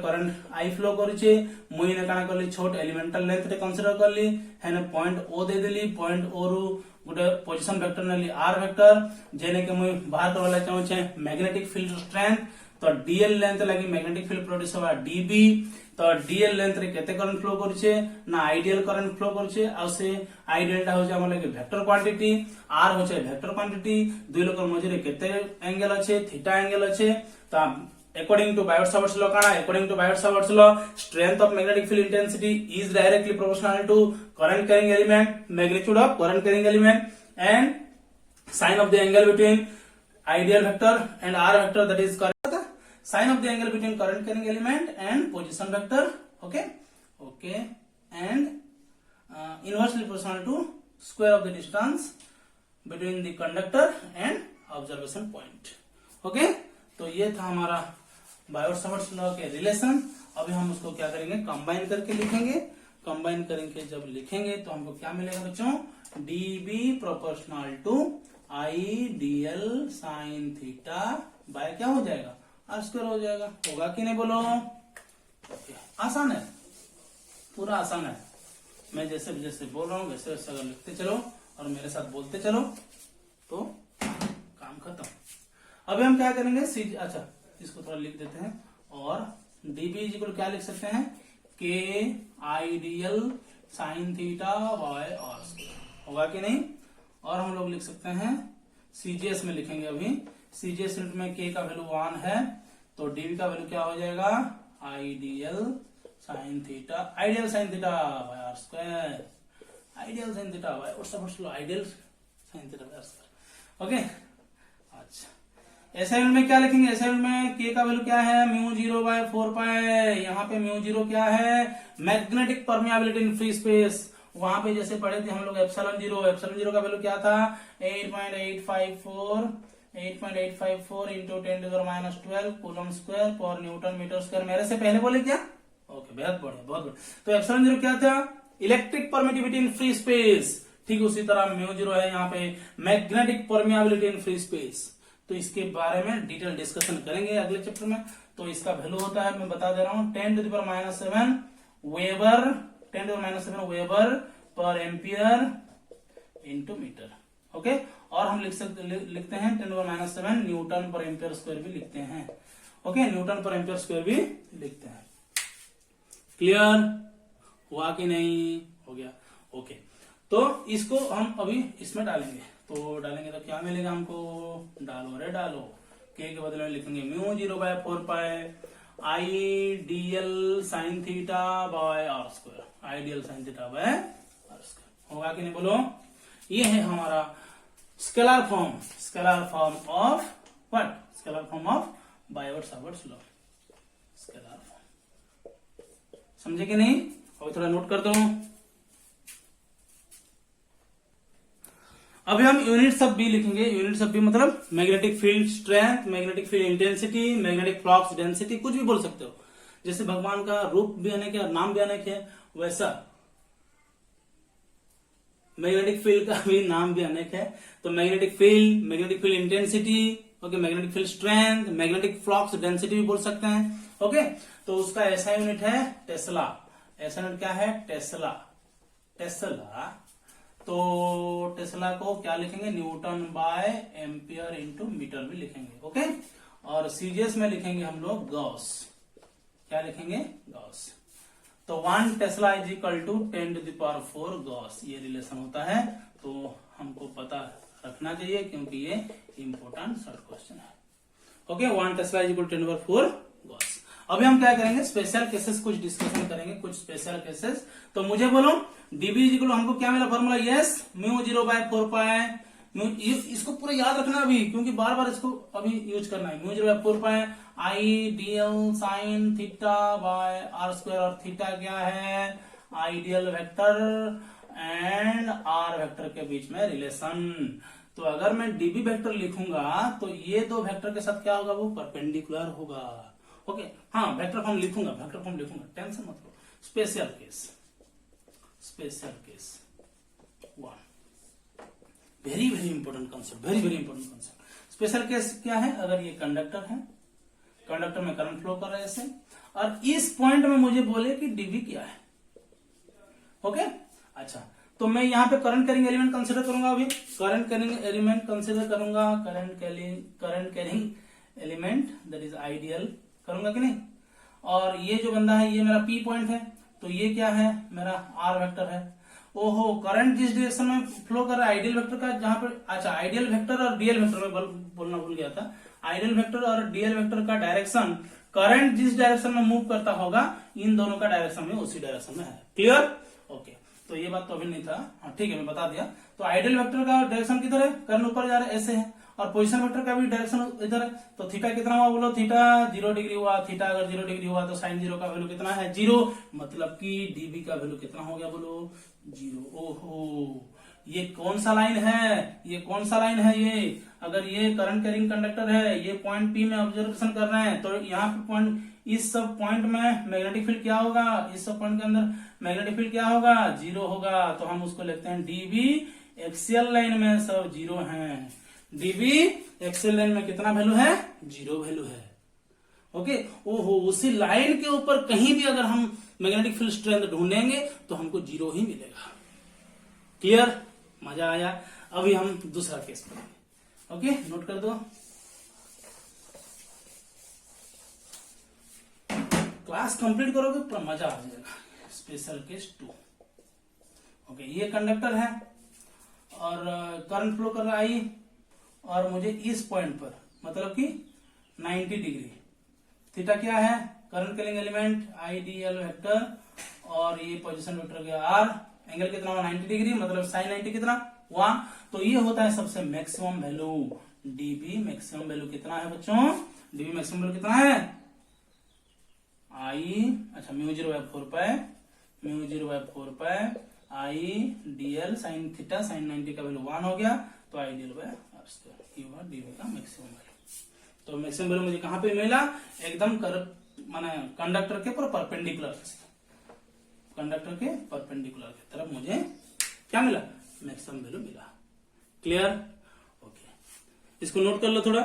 करंट आई फ्लो करिचे मुई ने काना करली छोट एलिमेंटल लेंथ रे कंसीडर करली हेने पॉइंट ओ दे देली पॉइंट ओ रु गोटे पोजीशन वेक्टर नेली आर वेक्टर जेने के मुई बाहर करवाला चाहू छे मैग्नेटिक फील्ड स्ट्रेंथ तो डीएल लेंथ लगी मैग्नेटिक फील्ड प्रोड्यूस होबा डीबी तो डीएल लेंथ रे केते करंट फ्लो करछे ना आइडियल करंट फ्लो करछे आ से आइडियल टा होचे हमर लगे वेक्टर क्वांटिटी आर होचे वेक्टर क्वांटिटी दुई लोकर मझे रे केते एंगल अछि थीटा एंगल अछि तो according to Biot-Savart's law kana according to Biot-Savart's law strength of magnetic field intensity is directly proportional to current carrying element magnitude of current carrying element and sine of the angle between ideal vector and r vector that is sine of the angle between current carrying element and position vector okay and inversely proportional to square of the distance between the conductor and observation point okay तो ये था हमारा बायोट-सावर्ट्स लॉ के रिलेशन अभी हम उसको क्या करेंगे कंबाइन करके लिखेंगे कंबाइन करके जब लिखेंगे तो हमको क्या मिलेगा बच्चों dB proportional to I dl sin theta by क्या हो जाएगा r स्क्वायर हो जाएगा होगा कि नहीं बोलो ओके आसान है पूरा आसान है मैं जैसे जैसे बोल रहा हूँ वैसे वैसे अगर लिखते चलो और मेरे साथ बोलते चलो तो काम खत्म अभी हम क्या करेंगे अच्छा इसको थोड़ा लिख देते हैं, और डीबी इज इक्वल क्या लिख सकते हैं, के I dl sine theta by r square, होगा कि नहीं। और हम लोग लिख सकते हैं सीजीएस में लिखेंगे, अभी सीजीएस यूनिट में के का वैल्यू 1 है, तो डीबी का वैल्यू क्या हो जाएगा, I dl sine theta by r square, I dl sine theta by I dl sine theta by r square. Okay, अच्छा असाइनमेंट में क्या लिखेंगे, असाइनमेंट में के का वैल्यू क्या है, म्यू 0 बाय 4 पाई। यहाँ पे म्यू 0 क्या है, magnetic permeability in free space. वहां पे जैसे पढ़े थे हम लोग एप्सिलॉन जीरो का वैल्यू क्या था, 8.854 इंटू 10⁻12 कूलम स्क्वायर पर न्यूटन मीटर स्क्वायर। मेरे से पहले बोले क्या, ओके, बहुत बढ़िया बहुत बढ़िया। तो एप्सिलॉन जीरो क्या था, electric permittivity in free space. ठीक उसी तरह म्यू 0 है यहाँ पे magnetic permeability in free space. तो इसके बारे में डिटेल डिस्कशन करेंगे अगले चैप्टर में। तो इसका वैल्यू होता है, मैं बता दे रहा हूँ, 10⁻⁷ वेबर पर एम्पियर इंटू मीटर। ओके, और हम लिखते हैं 10⁻⁷ न्यूटन पर एम्पियर स्क्वायर भी लिखते हैं। ओके, न्यूटन पर एम्पियर स्क्वायर भी लिखते हैं। क्लियर हुआ कि नहीं, हो गया। ओके, तो इसको हम अभी इसमें डालेंगे, तो क्या मिलेगा हमको, डालो रे डालो, के बदले में लिखेंगे mu 0 by 4 pi I dl sine theta by r square, I dl sine theta by r square. होगा कि नहीं बोलो। ये है हमारा scalar form of what, scalar form of Biot-Savart's law, scalar form. समझे कि नहीं, अभी थोड़ा नोट कर दो। अभी हम यूनिट सब भी लिखेंगे। यूनिट सब भी मतलब magnetic field strength, magnetic field intensity, magnetic flux density, कुछ भी बोल सकते हो। जैसे भगवान का रूप भी अनेक है और नाम भी अनेक है, वैसा मैग्नेटिक फील्ड का भी नाम भी अनेक है। तो magnetic field intensity, okay, magnetic field strength, magnetic flux density भी बोल सकते हैं। ओके, तो उसका ऐसा यूनिट है टेस्ला। ऐसा यूनिट क्या है, टेस्ला। तो टेस्ला को क्या लिखेंगे, newton by ampere into metre भी लिखेंगे। ओके, और सीजीएस में लिखेंगे हम लोग गॉस। क्या लिखेंगे, गॉस। तो 1 tesla is equal to 10⁴ gauss, ये रिलेशन होता है। तो हमको पता रखना चाहिए क्योंकि ये इंपॉर्टेंट शॉर्ट क्वेश्चन है। Okay, 1 tesla is equal to 10⁴ gauss. अभी हम क्या करेंगे, स्पेशल केसेस कुछ डिस्कशन करेंगे, कुछ स्पेशल केसेस। तो मुझे बोलो डीबी इज इक्वल टू, हमको क्या मिला फॉर्मूला, यस, म्यू 0 बाय 4 पाई। इसको पूरा याद रखना अभी, क्योंकि बार बार इसको अभी यूज करना है। Mu 0 by 4 pi I dl sine theta by r square, और थीटा क्या है, I dl vector and r vector के बीच में रिलेशन। तो अगर मैं डीबी वेक्टर लिखूंगा तो ये दो वेक्टर के साथ क्या होगा, वो परपेंडिकुलर होगा। ओके, हाँ, वेक्टर फॉर्म लिखूंगा, टेंशन मत लो। Special case 1, very important concept, special case क्या है, अगर ये कंडक्टर है, कंडक्टर में करंट फ्लो कर रहा है ऐसे, और इस पॉइंट में मुझे बोले कि डीबी क्या है। ओके, अच्छा, तो मैं यहाँ पे करंट कैरिंग एलिमेंट कंसिडर करूंगा। अभी करंट कैरिंग एलिमेंट कंसिडर करूंगा, current carrying element that is ideal करूंगा कि नहीं। और ये जो बंदा है, ये मेरा पी पॉइंट है, तो ये क्या है, मेरा आर वेक्टर है। ओहो, करंट जिस डायरेक्शन में फ्लो कर रहा है आइडियल वेक्टर का, जहां पर, अच्छा, आइडियल वेक्टर और डीएल वेक्टर में बोलना भूल गया था। आइडियल वेक्टर और डीएल वेक्टर का डायरेक्शन, करंट जिस डायरेक्शन में मूव करता होगा, इन दोनों का डायरेक्शन में उसी डायरेक्शन में है। Clear, okay. तो ये बात तो अभी नहीं था, हाँ ठीक है, मैं बता दिया। तो आइडियल वेक्टर का डायरेक्शन किधर है, करंट ऊपर जा रहा है, ऐसे है। और पोजीशन वेक्टर का भी डायरेक्शन इधर है। तो थीटा कितना हुआ बोलो, थीटा 0 डिग्री हुआ। थीटा अगर 0 डिग्री हुआ तो साइन 0 का वैल्यू कितना है, 0। मतलब कि डीबी का वैल्यू कितना हो गया बोलो, 0। ओहो, ये कौन सा लाइन है, ये अगर ये करंट कैरिंग कंडक्टर है, ये पॉइंट पी में ऑब्जर्वेशन कर रहे हैं, तो यहाँ पे पॉइंट, इस सब पॉइंट में मैग्नेटिक फील्ड क्या होगा, इस सब पॉइंट के अंदर मैग्नेटिक फील्ड क्या होगा, 0 होगा। तो हम उसको लिखते हैं डीबी। एक्सियल लाइन में सब 0 है, डीबी एक्सियल लाइन में कितना वैल्यू है, 0 वैल्यू है। ओके, ओहो, उसी लाइन के ऊपर कहीं भी अगर हम मैग्नेटिक फील्ड स्ट्रेंथ ढूंढेंगे तो हमको 0 ही मिलेगा। क्लियर, मजा आया। अभी हम दूसरा केस पढ़ेंगे। ओके, नोट कर दो। क्लास कंप्लीट करोगे पूरा मजा आ जाएगा। Special case 2। ओके, ये कंडक्टर है और करंट फ्लो कर रहा है आई, और मुझे इस पॉइंट पर मतलब कि 90 डिग्री, थीटा क्या है, current carrying element IDL vector, और ये पोजीशन वेक्टर गया आर, एंगल कितना हुआ 90 डिग्री, मतलब साइन 90 कितना 1। तो ये होता है सबसे maximum value dB. Maximum value कितना है बच्चों, डीबी मैक्सिमम वैल्यू कितना है आई, अच्छा mu 0/4 pi, mu 0/4 pi I dl sine theta, sign 90 का वैल्यू 1 हो गया, तो आई डीएल बाय आर स्क्वायर, ये हुआ डीबी का मैक्सिमम वैल्यू। तो मैक्सिमम वैल्यू मुझे कहां पे मिला, एकदम माने कंडक्टर के पर परपेंडिकुलर, कंडक्टर के परपेंडिकुलर की तरफ मुझे क्या मिला, मैक्सिमम वैल्यू मिला। क्लियर? ओके, इसको नोट कर लो थोड़ा।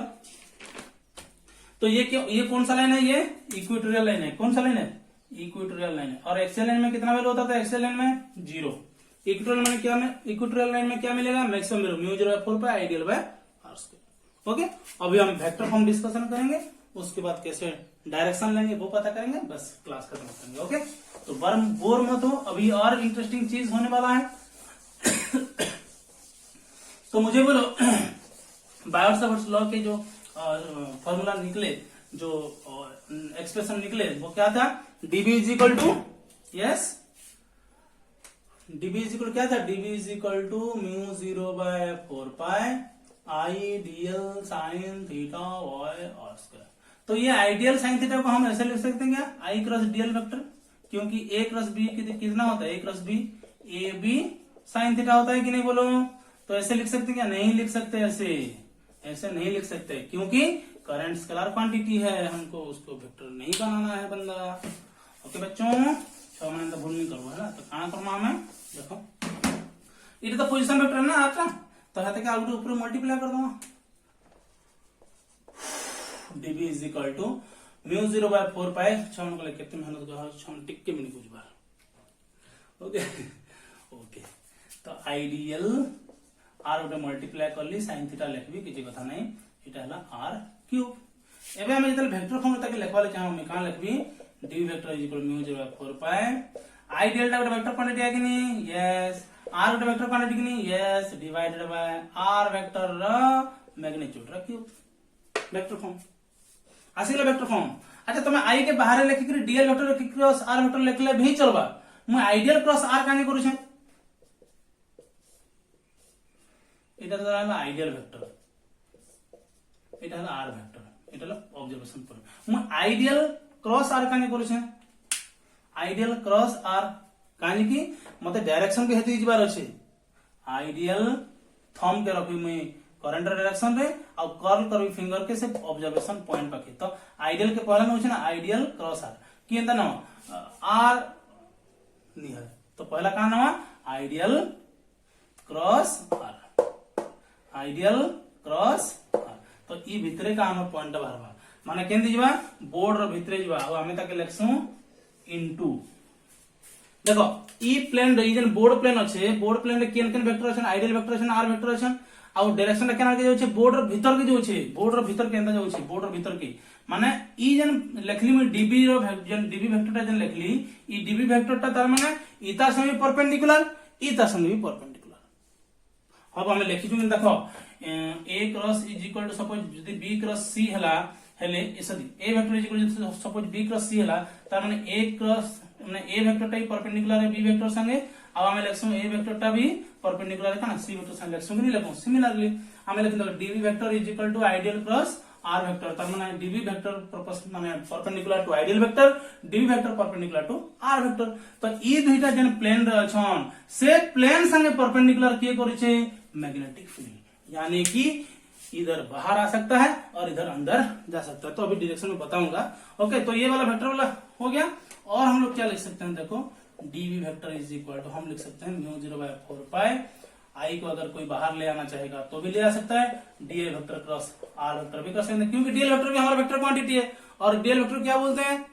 तो ये कौन सा लाइन है, ये इक्वेटोरियल लाइन है। कौन सा लाइन है, इक्वेटोरियल लाइन है। और एक्सियल लाइन में कितना वैल्यू होता था, एक्सियल लाइन में 0। इक्वेटोरियल लाइन में क्या मिलेगा, maximum value mu 0/4 pi I dl by r square. Okay, अभी हम वेक्टर फॉर्म डिस्कशन करेंगे, उसके बाद कैसे डायरेक्शन लेंगे वो पता करेंगे, बस क्लास खत्म करेंगे। ओके, तो बोर मत हो, अभी और इंटरेस्टिंग चीज होने वाला है। तो मुझे बोलो बायोट-सावर्ट्स लॉ के जो फॉर्मूला निकले, जो एक्सप्रेशन निकले, वो क्या था, dB is equal to, yes dB is equal क्या था, dB is equal to mu 0/4 pi I dl sine theta by r square. तो ये आइडियल साइन थीटा को हम ऐसे लिख सकते हैं क्या, आई क्रॉस डीएल वेक्टर, क्योंकि ए क्रॉस बी कितना होता है, A cross B, A B sine theta होता है कि नहीं बोलो। तो ऐसे लिख सकते क्या, नहीं लिख सकते, ऐसे नहीं लिख सकते, क्योंकि करंट स्केलर क्वांटिटी है, हमको उसको वेक्टर नहीं बनाना है बंदा। ओके बच्चों, 6 महीने तो भूल नहीं करो है ना, तो कहां करूँ मैं, देखो इट तो पोजिशन वेक्टर है ना आपका, तो हाथ के आउट ऊपर मल्टीप्लाई कर दूंगा, dB is equal to mu 0/4 pi, 6 minute को कितने मेहनत कर 6 मिनट टिक के मिनट कुछ बार। ओके ओके, तो आइडियल आर गोटे मल्टीप्लाई करली, साइन थीटा लिखबी, किसी कथा नहीं, एटा हला आर क्यूब। एबे हम जतल वेक्टर फॉर्म तक लिखवाले चाहो, मैं कहां लिखबी, d vector is equal mu 0/4 pi I dl टा गोटे वेक्टर क्वांटिटी है कि नहीं, यस, आर गोटे वेक्टर क्वांटिटी कि नहीं, yes, divided by r vector र मैग्नीट्यूड र क्यूब, वेक्टर फॉर्म आसिले वेक्टर फॉर्म। अच्छा तुम आई के बाहर लिखिक dl vector cross r vector लिखले भी चलबा, मु आइडियल क्रॉस आर कानी करू छे, এটা হলো আইডিয়াল ভেক্টর, এটা হলো আর ভেক্টর, এটা হলো অবজারভেশন পয়েন্ট। মু আইডিয়াল ক্রস আর কানি করছে, আইডিয়াল ক্রস আর কানি কি মতে ডাইরেक्शन के हेतु जिबार अछि, आइडियल थंब के रखी मुई करंट डायरेक्शन रे और कर्ल करबी फिंगर के से ऑब्जर्वेशन पॉइंट पाके। तो आइडियल के पहला में होछ ना आइडियल क्रॉस आर, की एंता नाम आर नहीं है, तो पहला का नाम I dl cross r, I dl cross r. तो ई भितरे का हम पॉइंट बाहरबा, माने केंदी जिबा बोर्ड रो भितरे जिबा, आ हमें ताके लेखसु इनटू, देखो ई प्लेन रे जन बोर्ड प्लेन अछि, बोर्ड प्लेन रे केन केन वेक्टर अछि, आइडियल वेक्टर अछि, आर वेक्टर अछि, आ डायरेक्शन केना के जाउछि, बोर्ड रो भीतर के जो अछि, बोर्ड रो भीतर केंदा जाउछि, बोर्ड रो भीतर के, माने ई जन लेखली में डीबी रो जन डीबी वेक्टर जन लेखली, ई डीबी वेक्टर ता तार माने इता संगे परपेंडिकुलर, इता संगे भी परपेंडिकुलर। अब हमें लिखि छु देखो A cross is equal to suppose यदि बी क्रॉस सी हला हेले sorry A vector is equal to suppose B cross C हला, तार माने ए क्रॉस माने ए वेक्टर टा परपेंडिकुलर है बी वेक्टर संगे, अब हमें लिखसु ए वेक्टर टा भी परपेंडिकुलर है ना सी वेक्टर संगे लिखसु कि नहीं लिखो, सिमिलरली हमें लिख दो dB vector is equal to I dl cross r vector, तार माने डीबी वेक्टर माने perpendicular to I dl vector, dB vector perpendicular to r vector. तो ई दुईटा जन प्लेन रे अछन, से प्लेन संगे परपेंडिकुलर किए करै छै मैग्नेटिक फील्ड, यानी कि इधर बाहर आ सकता है और इधर अंदर जा सकता है। तो अभी डायरेक्शन में बताऊंगा। ओके, तो ये वाला वेक्टर वाला हो गया, और हम लोग क्या लिख सकते हैं, देखो dB vector is equal to हम लिख सकते हैं म्यू 0/4 पाई, आई को अगर कोई बाहर ले आना चाहेगा तो भी ले आ सकता है, dl vector cross r vector भी कर सकते हैं, क्योंकि डीएल वेक्टर भी हमारा वेक्टर क्वांटिटी है, और डीएल वेक्टर क्या बोलते हैं,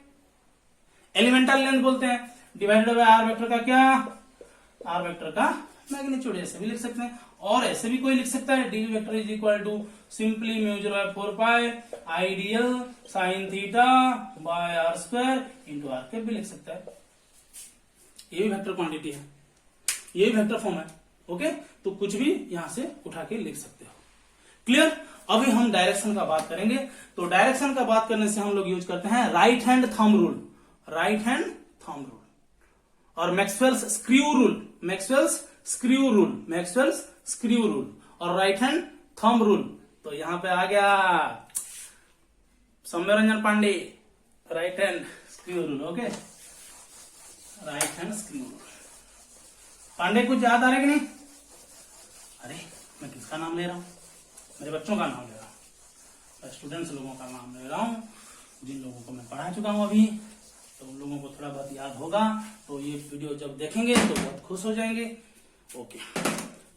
एलिमेंटल लेंथ बोलते हैं, डिवाइडेड बाय आर वेक्टर का क्या, आर वेक्टर का मैग्नीट्यूड ऐसे भी लिख सकते हैं, और ऐसे भी कोई लिख सकता है d vector is equal to simply mu 0/4 pi I dl sine theta by r square into r cap भी लिख सकता है। ये भी वेक्टर क्वांटिटी है, ये भी वेक्टर फॉर्म है। ओके, तो कुछ भी यहां से उठा के लिख सकते हो। क्लियर। अभी हम डायरेक्शन का बात करेंगे। तो डायरेक्शन का बात करने से हम लोग यूज करते हैं right hand thumb rule, right hand thumb rule और Maxwell's screw rule, Maxwell's screw rule, Maxwell's screw rule और राइट हैंड थंब रूल। तो यहां पे आ गया Saumya Ranjan Pandey, right hand screw rule. Okay, right hand screw rule. Pandey कुछ याद आ रहा है कि नहीं? अरे मैं किसका नाम ले रहा हूं? मेरे बच्चों का नाम ले रहा हूं, स्टूडेंट्स लोगों का नाम ले रहा हूं, जिन लोगों को मैं पढ़ा चुका हूं अभी, तो उन लोगों को थोड़ा बहुत याद होगा। तो ये वीडियो जब देखेंगे तो बहुत खुश हो जाएंगे। ओके,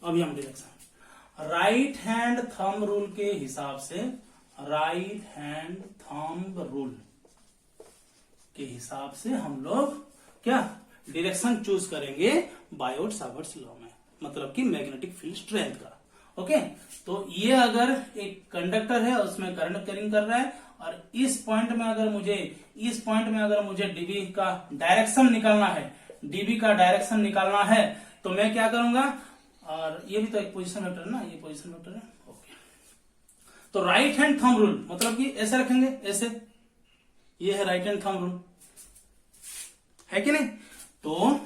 अभी हम direction right hand thumb rule के हिसाब से, राइट हैंड थंब रूल के हिसाब से हम लोग क्या डायरेक्शन चूज करेंगे बायोट-सावर्ट्स लॉ में, मतलब कि मैग्नेटिक फील्ड स्ट्रेंथ का। ओके, तो ये अगर एक कंडक्टर है उसमें करंट कैरिंग कर रहा है और इस पॉइंट में अगर मुझे डीबी का डायरेक्शन निकालना है, डीबी का डायरेक्शन निकालना है, तो मैं क्या करूंगा, और ये भी तो एक पोजीशन वेक्टर है ना, ये पोजीशन वेक्टर है। ओके, तो राइट हैंड थंब रूल मतलब कि ऐसे रखेंगे, ऐसे, ये है राइट हैंड थंब रूल, है कि नहीं? तो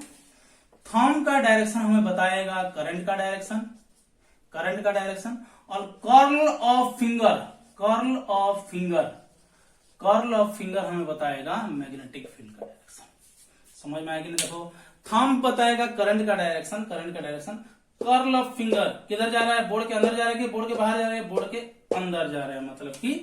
थंब का डायरेक्शन हमें बताएगा करंट का डायरेक्शन, करंट का डायरेक्शन, और curl of finger, curl of finger, curl of finger हमें बताएगा मैग्नेटिक फील्ड का डायरेक्शन। समझ में आएगी? देखो, थंब बताएगा करंट का डायरेक्शन, करंट का डायरेक्शन, कर्ल ऑफ फिंगर किधर जा रहा है, बोर्ड के अंदर जा रहा है कि बोर्ड के बाहर जा रहा है, बोर्ड के अंदर जा रहा है, मतलब कि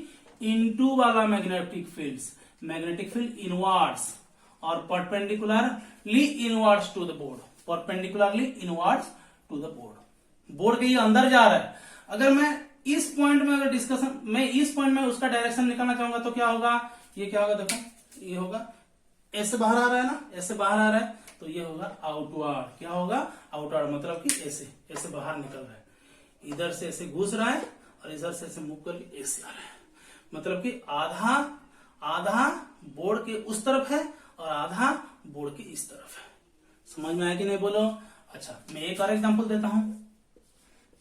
इनटू वाला magnetic fields, magnetic field inwards और perpendicularly inwards to the board, perpendicularly inwards to the board, board के ये अंदर जा रहा है। अगर मैं इस पॉइंट में अगर डिस्कशन, मैं इस पॉइंट में उसका डायरेक्शन निकालना चाहूंगा तो क्या होगा, ये क्या होगा, देखो ये होगा, ऐसे बाहर आ रहा है ना, ऐसे बाहर आ रहा है, तो ये होगा आउटवर्ड, क्या होगा, आउटवर्ड, मतलब कि ऐसे ऐसे बाहर निकल रहा है, इधर से ऐसे घुस रहा है और इधर से ऐसे मूव करके ऐसे आ रहा है, मतलब कि आधा आधा बोर्ड के उस तरफ है और आधा बोर्ड के इस तरफ है। समझ में आया कि नहीं, बोलो। अच्छा, मैं एक और एग्जांपल देता हूं।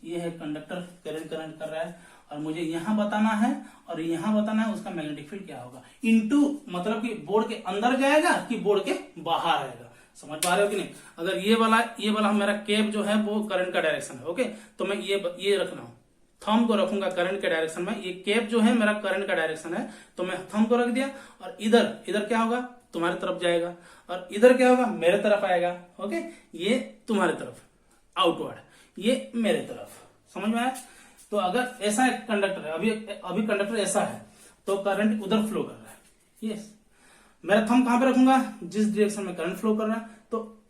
ये है कंडक्टर, करंट कर रहा है और मुझे यहां बताना है और यहां बताना है उसका मैग्नेटिक फील्ड क्या होगा, इनटू मतलब कि बोर्ड के अंदर जाएगा कि बोर्ड के बाहर आएगा। समझ पा रहे हो कि नहीं? अगर ये वाला मेरा केप जो है वो करंट का डायरेक्शन है। ओके, तो मैं ये रख रहा हूं, थंब को रखूंगा करंट के डायरेक्शन में, ये केप जो है मेरा करंट का डायरेक्शन है, तो मैं थंब को रख दिया और इधर क्या होगा, तुम्हारी तरफ जाएगा, और इधर क्या होगा, मेरे तरफ आएगा। ओके, ये तुम्हारी तरफ आउटवर्ड, ये मेरे तरफ। समझ में आया? तो अगर ऐसा एक कंडक्टर है, अभी कंडक्टर ऐसा है, तो करंट उधर फ्लो कर रहा है। यस, मेरा थंब कहां पे रखूंगा, जिस डायरेक्शन में करंट फ्लो कर रहा है, तो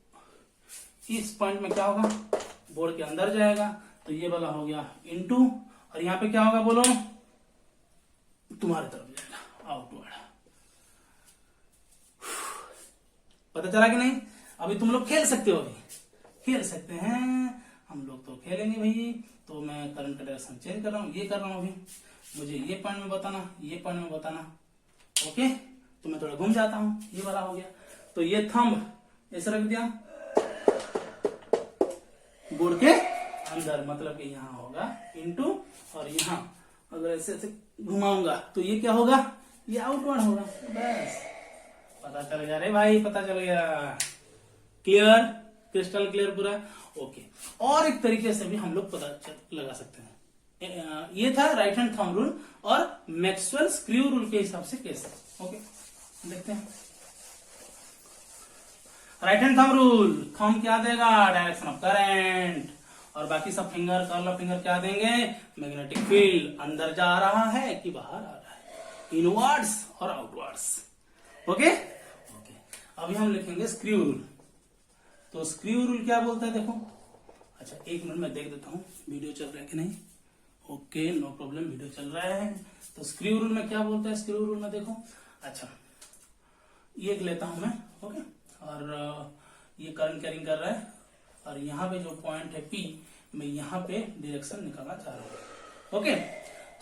इस पॉइंट में क्या होगा, बोर्ड के अंदर जाएगा, तो ये वाला हो गया इनटू, और यहां पे क्या होगा, बोलो, तुम्हारी तरफ जाएगा, आउटवर्ड। पता चला कि नहीं? अभी तुम लोग खेल सकते हो, अभी खेल सकते हैं, हम लोग तो खेलेंगे भाई। तो मैं करंट का डायरेक्शन चेंज कर रहा हूं, ये कर रहा हूं, अभी मुझे ये पॉइंट में बताना, ये पॉइंट में बताना। ओके, तो मैं थोड़ा घूम जाता हूं, ये वाला हो गया, तो ये थंब ऐसे रख दिया बोर्ड के अंदर, मतलब कि यहां होगा इनटू, और यहां अगर ऐसे ऐसे घुमाऊंगा तो ये क्या होगा, ये आउटवर्ड होगा। बस पता चल गया रे भाई, पता चल गया। क्लियर, क्रिस्टल क्लियर पूरा। ओके, और एक तरीके से भी हम लोग पता लगा सकते हैं। ये था राइट हैंड थंब रूल और मैक्सवेल स्क्रू रूल के हिसाब से कैसे। ओके, देखते हैं। Right hand thumb rule, thumb क्या देगा, डायरेक्शन ऑफ करंट, और बाकी सब फिंगर, कर्ल ऑफ फिंगर क्या देंगे, मैग्नेटिक फील्ड, अंदर जा रहा है कि बाहर आ रहा है, इनवर्ड्स और आउटवर्ड्स। ओके, अभी हम लिखेंगे स्क्रू रूल। तो स्क्रू रूल क्या बोलता है, देखो। अच्छा, एक मिनट में देख देता हूं वीडियो चल रहा है कि नहीं। ओके, नो प्रॉब्लम, वीडियो चल रहा है। तो स्क्रू रूल में क्या बोलता है, स्क्रू रूल में देखो। अच्छा, ये लेता हूं मैं। ओके, और ये करंट कैरिंग कर रहा है और यहाँ पे जो पॉइंट है P, मैं यहाँ पे डायरेक्शन निकालना चाह रहा हूँ। ओके,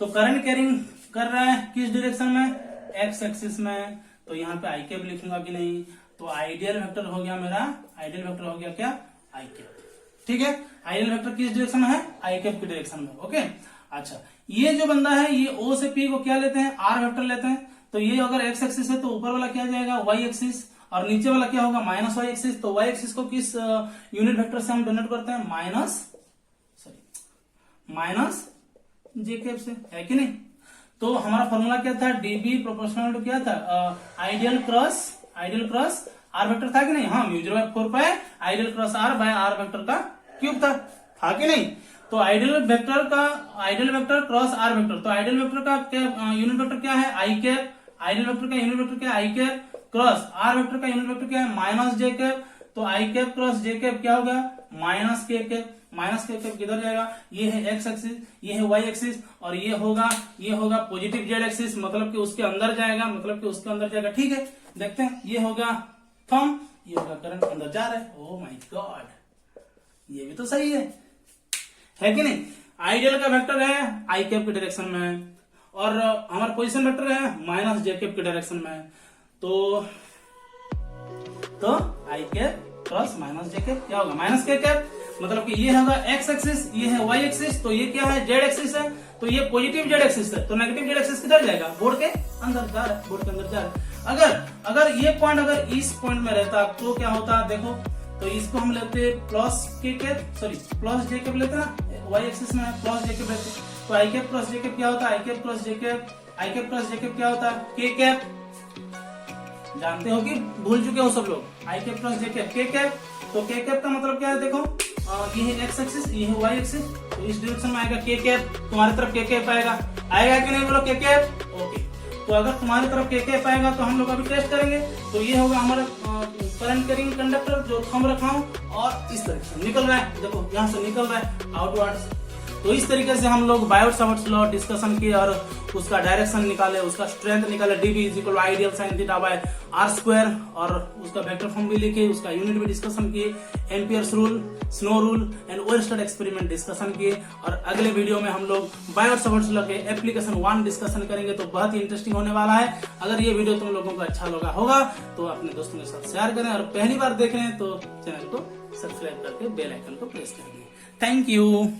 तो करंट कैरिंग कर रहा है किस डायरेक्शन में, एक्स एक्सिस में, तो यहाँ पे आई कैप लिखूंगा कि नहीं, तो आइडियल वेक्टर हो गया मेरा, आइडियल वेक्टर हो गया क्या, आई कैप। ठीक है, आइडियल वेक्टर किस डायरेक्शन में है, आई कैप की डायरेक्शन में। ओके, अच्छा ये जो बंदा है ये O से P को क्या लेते हैं, आर वेक्टर लेते हैं, तो ये अगर एक्स एक्सिस है तो ऊपर वाला क्या जाएगा, वाई एक्सिस, और नीचे वाला क्या होगा, माइनस वाई एक्सिस। तो वाई एक्सिस को किस यूनिट वेक्टर से हम डिनोट करते हैं, माइनस जे कैप से, है कि नहीं। तो हमारा फॉर्मूला क्या था, डीबी प्रोपोर्शनल टू क्या था, आइडियल क्रॉस आर वेक्टर था कि नहीं, हाँ, mu 0/4 pi I dl cross r by r vector का क्यूब था कि नहीं। तो I dl vector cross r vector, तो आइडियल वेक्टर का क्या यूनिट वेक्टर क्या है, आई कैप, आइडियल वेक्टर का यूनिट वेक्टर क्या है, i cap, cross r vector का यूनिट वेक्टर क्या है, माइनस जे कैप। तो i cap cross j cap क्या होगा, माइनस के कैप। माइनस के कैप किधर जाएगा, ये है एक्स एक्सिस, ये है वाई एक्सिस, और ये होगा पॉजिटिव जेड एक्सिस, मतलब कि उसके अंदर जाएगा, ठीक है। देखते हैं, ये होगा थंब, ये होगा करंट अंदर जा रहा है। ओह माय गॉड, ये भी तो सही है कि नहीं। आइडियल का वेक्टर है आई कैप की डायरेक्शन में, और हमारा पोजीशन वेक्टर है माइनस जे कैप की डायरेक्शन में। तो i cap cross minus j cap क्या होगा, माइनस के कैप, मतलब कि ये होगा एक्स एक्सिस, ये है वाई एक्सिस, तो ये क्या है, जेड एक्सिस है, तो ये पॉजिटिव जेड एक्सिस है, तो नेगेटिव जेड एक्सिस किधर जाएगा, बोर्ड के अंदर जा रहा है, बोर्ड के अंदर जा रहा है। अगर ये पॉइंट अगर इस पॉइंट में रहता तो क्या होता, देखो, तो इसको हम लेते प्लस जे कैप लेते ना, वाई एक्सिस में प्लस जे कैप लेते, तो i cap cross j cap क्या होता, आई कैप क्रॉस जे कैप क्या होता, के कैप। जानते हो कि भूल चुके हो सब लोग, आई कैप क्रॉस जे कैप, के कैप। तो के कैप का मतलब क्या है, देखो, ये है एक्स एक्सिस, ये है वाई एक्सिस, तो इस डायरेक्शन में आएगा के कैप, तुम्हारी तरफ के कैप आएगा कि नहीं, बोलो के कैप। ओके, तो अगर तुम्हारी तरफ के कैप आएगा तो हम लोग अभी टेस्ट करेंगे। तो ये होगा हमारा करंट कैरिंग कंडक्टर, जो थंब रखा हूं, और इस तरह से निकल रहा है, देखो यहाँ से निकल रहा है आउटवर्ड्स। तो इस तरीके से हम लोग बायोट-सावर्ट्स लॉ डिस्कशन किए और उसका डायरेक्शन निकाले, उसका स्ट्रेंथ निकाले, dB = I dl sine theta by r square, और उसका वेक्टर फॉर्म भी लिखे, उसका यूनिट भी डिस्कशन किए, Ampere's rule, snow rule and Oersted experiment discussion किए। और अगले वीडियो में हम लोग बायोट-सावर्ट्स लॉ के एप्लीकेशन 1 डिस्कशन करेंगे, तो बहुत ही इंटरेस्टिंग होने वाला है। अगर ये वीडियो तुम लोगों को अच्छा लगा होगा तो अपने दोस्तों के साथ शेयर करें, और पहली बार देख रहे हैं तो चैनल को सब्सक्राइब करके बेल आइकन को प्रेस करेंगे। Thank you.